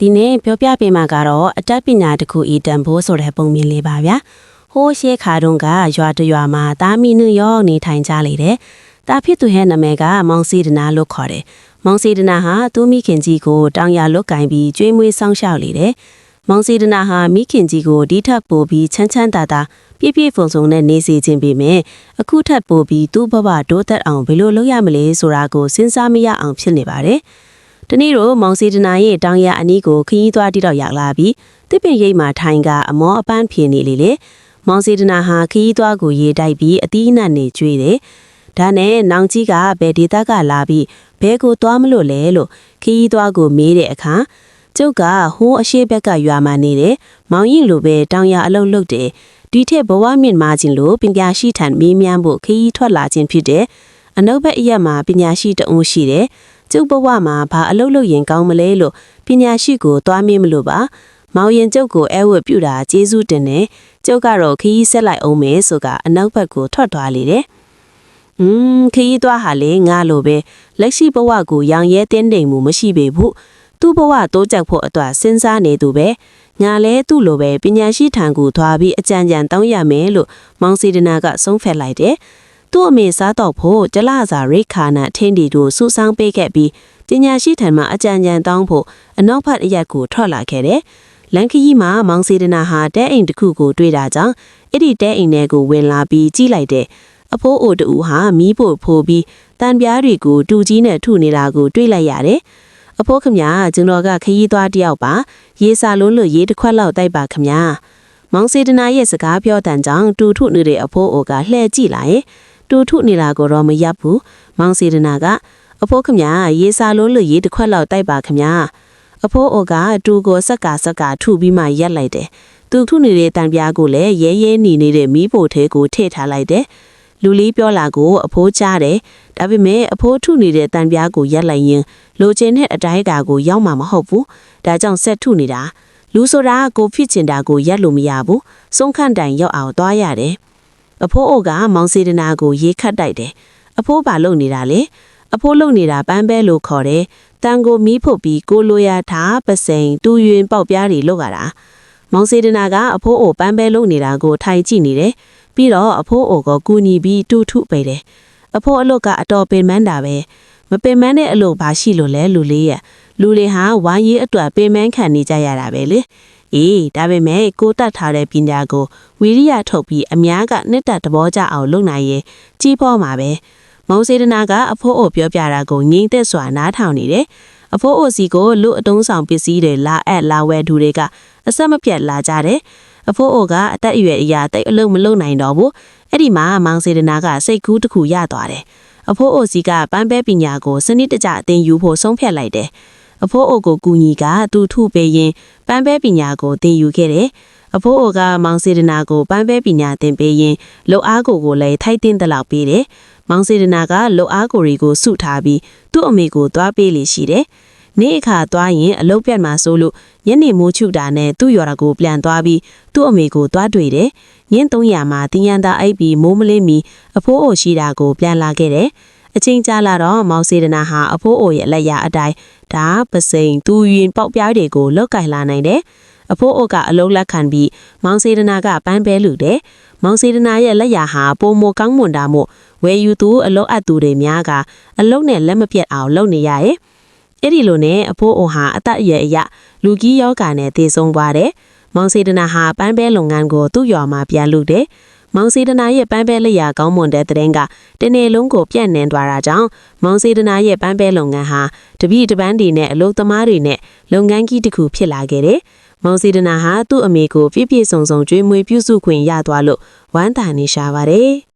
ဒီနေ့ပြောပြပေးမှာကတော့အတတ်ပညာတစ်ခုဤတန်ဖိုးဆိုတဲ့ပုံမြင်လေးပါဗျာဟိုးရှေးခါတုန်းကရွာတရွာမှာတာမီနုရောနေထိုင်ကြလေတယ်တာဖြစ်သူရဲ့နာမည်ကမောင်စီဒနာလို့ခေါ်တယ်မောင်စီဒနာဟာသူမိခင်ကြီးကိုတောင်ရလွတ်ကင်ပြီးကျွေးမွေးစောင့်ရှောက်လေတယ်မောင်စီဒနာဟာမိခင်ကြီးကိုဒီထပ်ပို့ပြီးချမ်းချမ်းသာသာပြည့်ပြည့်စုံစုံနဲ့နေစေခြင်းပေမဲ့အခုထပ်ပို့ပြီးသူ့ဘဝဒိုးသက်အောင်ဘယ်လိုလုပ်ရမလဲဆိုတာကိုစဉ်းစားမရအောင်ဖြစ်နေပါတယ်တနေ့တော့မောင်စီဒနာရဲ့တောင်ရအနီးကိုခရီးသွားတိတော့ရောက်လာပြီးတစ်ပင်ရိပ်မှာထိုင်ကအမောအပန်းဖြေနေလေမောင်စီဒနာဟာခရီးသွားကိုရေတိုက်ပြီးအသီးအနှံနေကျွေးတယ်ဒါနဲ့နောင်ကြီးကဘယ်ဒေသကလာပြီးဘဲကိုသွားမလို့လဲလို့ခရီးသွားကိုမေးတဲ့အခါကျုပ်ကဟိုးအရှိဘက်ကရွာမှာနေတယ်မောင်ရင်လိုပဲတောင်ရအလုပ်လုပ်တယ်ဒီထက်ဘဝမြင့်မာခြင်းလို့ပညာရှိထံမေးမြန်းဖို့ခရီးထွက်လာခြင်းဖြစ်တယ်အနောက်ဘက်အရက်မှာပညာရှိတအုံးရှိတယ်ကျုပ်ဘဝမှာဘာအလုပ်လုပ်ရင်ကောင်းမလဲလို့ပညာရှိကိုသွားမေးမလို့ပါမောင်ရင်ကျုပ်ကိုအဲဝတ်ပြူတာကျေးဇူးတင်တယ်ကျုပ်ကတော့ခရီးဆက်လိုက်အောင်မယ်ဆိုကအနောက်ဘက်ကိုထွက်သွားလေတယ်ခရီးသွားဟာလေငါလိုပဲလက်ရှိဘဝကိုရောင်ရဲတင်းတိမ်မှုမရှိပေဘူးသူ့ဘဝတိုးတက်ဖို့အတွက်စဉ်းစားနေသူပဲငါလဲသူ့လိုပဲပညာရှိထံကိုသွားပြီးအကြံဉာဏ်တောင်းရမယ်လို့မောင်စီဒနာကဆုံးဖြတ်လိုက်တယ်သူ့အမေစားတော့ဖို့ကျလစာရိခါနာထင်းတီတို့စူဆောင်းပေးခဲ့ပြီးပညာရှိထံမှအကြံဉာဏ်တောင်းဖို့အနောက်ဘက်အရက်ကိုထွက်လာခဲ့တယ်လန်ခီမှာမောင်စီဒနာဟာတဲအိမ်တစ်ခုကိုတွေ့တာကြောင့်အဲ့ဒီတဲအိမ်ထဲကိုဝင်လာပြီးကြည့်လိုက်တယ်အဖိုးအိုတူဟာမီးဖို့ဖိုးပြီးတန်ပြားတွေကိုတူကြီးနဲ့ထုနေတာကိုတွေ့လိုက်ရတယ်အဖိုးခမညာကျွန်တော်ကခရီးသွားတယောက်ပါရေစာလုံးလို့ရေတစ်ခွက်လောက်တိုက်ပါခမညာမောင်စေတနာရဲ့စကားပြောတန်ကြောင့်တူထုနေတဲ့အဖိုးအိုကလှည့်ကြည့်လာရင်တူထုနေတာကိုတော့မရပ်ဘူးမောင်စေတနာကအဖိုးခမညာရေစာလုံးလို့ရေတစ်ခွက်လောက်တိုက်ပါခမညာအဖိုးအိုကတူကိုစက်ကထုပြီးမှရက်လိုက်တယ်သူထုနေတဲ့တန်ပြားကိုလည်းရဲရဲနေနေတဲ့မီးပိုထဲကိုထည့်ထားလိုက်တယ်လူလေးပြောလာကိုအဖိုးကြားတယ်ဒါပေမဲ့အဖိုးထုနေတဲ့တန်ပြားကိုရက်လိုက်ရင်လိုချင်တဲ့အတိုင်းအတာကိုရောက်မှာမဟုတ်ဘူးဒါကြောင့်ဆက်ထုနေတာလူဆိုတာကိုဖြစ်ချင်တာကိုရက်လို့မရဘူးဆုံးခန့်တိုင်ရောက်အောင်သွားရတယ်အဖိုးအိုကမောင်စေတနာကိုရေခတ်တိုက်တယ်အဖိုးဘာလုပ်နေတာလဲအဖိုးလုပ်နေတာပန်းပဲလို့ခေါ်တယ်တန်ကိုမီးဖုတ်ပြီးကိုလိုရထားပစိန်တူရင်ပေါက်ပြားတွေလုပ်ရတာမောင်စေတနာကအဖိုးအိုပန်းပဲလုပ်နေတာကိုထိုင်ကြည့်နေတယ်ပြီးတော့အဖိုးအိုကကူညီပြီးတူထုပေးတယ်အဖိုးအလုပ်ကအတော်ပင်မန်းတာပဲမပင်မန်းတဲ့အလုပ်ဘာရှိလို့လဲလူလေးရဲ့လူလေးဟာဝိုင်းရေးအတွက်ပင်မန်းခံနေကြရတာပဲလေအေးဒါပေမဲ့ကိုတတ်ထားတဲ့ပညာကိုဝီရိယထုတ်ပြီးအများကနှစ်တသဘောကျအောင်လုပ်နိုင်ရင်ကြီးပေါ်မှာပဲမောင်စေတနာကအဖိုးအိုပြောပြတာကိုငြိမ်သက်စွာနားထောင်နေတယ်အဖိုးအိုစီကိုလူအတုံးဆောင်ပစ္စည်းတွေလာအပ်လာဝဲသူတွေကအဆက်မပြတ်လာကြတယ်အဖိုးအိုကအသက်အရွယ်အရာတိတ်အလုံးမလုံးနိုင်တော့ဘူးအဲ့ဒီမှာမောင်စေတနာကစိတ်ကူးတစ်ခုရသွားတယ်အဖိုးအိုစီကပန်းပဲပညာကိုစနစ်တကျအသင်ယူဖို့ဆုံးဖြတ်လိုက်တယ်အဖိုးအိုကိုကူညီကသူထုပေးရင်ပန်းပဲပညာကိုသင်ယူခဲ့တယ်အဖိုးအိုကမောင်စေတနာကိုပန်းပဲပညာသင်ပေးရင်လှုပ်အားကိုလည်းထိုက်တင်တဲ့လောက်ပေးတယ်မောင်စေတနာကလှုပ်အားကိုစုထားပြီးသူ့အမေကိုသွားပေးလေရှိတယ်နေ့အခါသွားရင်အလုပ်ပြတ်မှာဆိုလို့ညနေမိုးချုပ်တာနဲ့သူ့ရွာကိုပြန်သွားပြီးသူ့အမေကိုသွားတွေ့တယ်ညင်း300မှာတင်ရန်သားအိပ်ပြီးမိုးမလင်းမီအဖိုးအိုရှိတာကိုပြန်လာခဲ့တယ်အချိန်ကြာလာတော့မောင်စေတနာဟာအဖိုးအိုရဲ့လက်ရအတိုင်းဒါပစိန်တူရင်ပေါက်ပြားတွေကိုလောက်ကင်လာနိုင်တယ်အဖိုးအိုကအလုံးလက်ခံပြီးမောင်စေတနာကပန်းပဲလူတယ်မောင်စေတနာရဲ့လက်ရဟာပုံမကောင်းမွန်တာမို့ဝယ်ယူသူအလုံးအပ်သူတွေများကအလုံးနဲ့လက်မပြတ်အောင်လုပ်နေရရဲ့အဲ့ဒီလိုနဲ့အဖိုးအိုဟာအသက်အရွယ်အရလူကြီးယောဂါနဲ့တည်ဆုံသွားတယ်မောင်စေတနာဟာပန်းပဲလုပ်ငန်းကိုသူ့ရွာမှာပြန်လုပ်တယ်မောင်စေတနာရဲ့ပန်းပဲလက်ရကောင်းမွန်တဲ့တဲ့ရင်ကတနေ့လုံးကိုပြန့်နှံသွားတာကြောင့်မောင်စေတနာရဲ့ပန်းပဲလုပ်ငန်းဟာတပည့်တပန်းတွေနဲ့အလုပ်သမားတွေနဲ့လုပ်ငန်းကြီးတစ်ခုဖြစ်လာခဲ့တယ်မောင်စေတနာဟာသူ့အမေကိုပြည့်ပြည့်စုံစုံကျွေးမွေးပြုစုခွင့်ရသွားလို့ဝမ်းသာနေရှာပါတယ်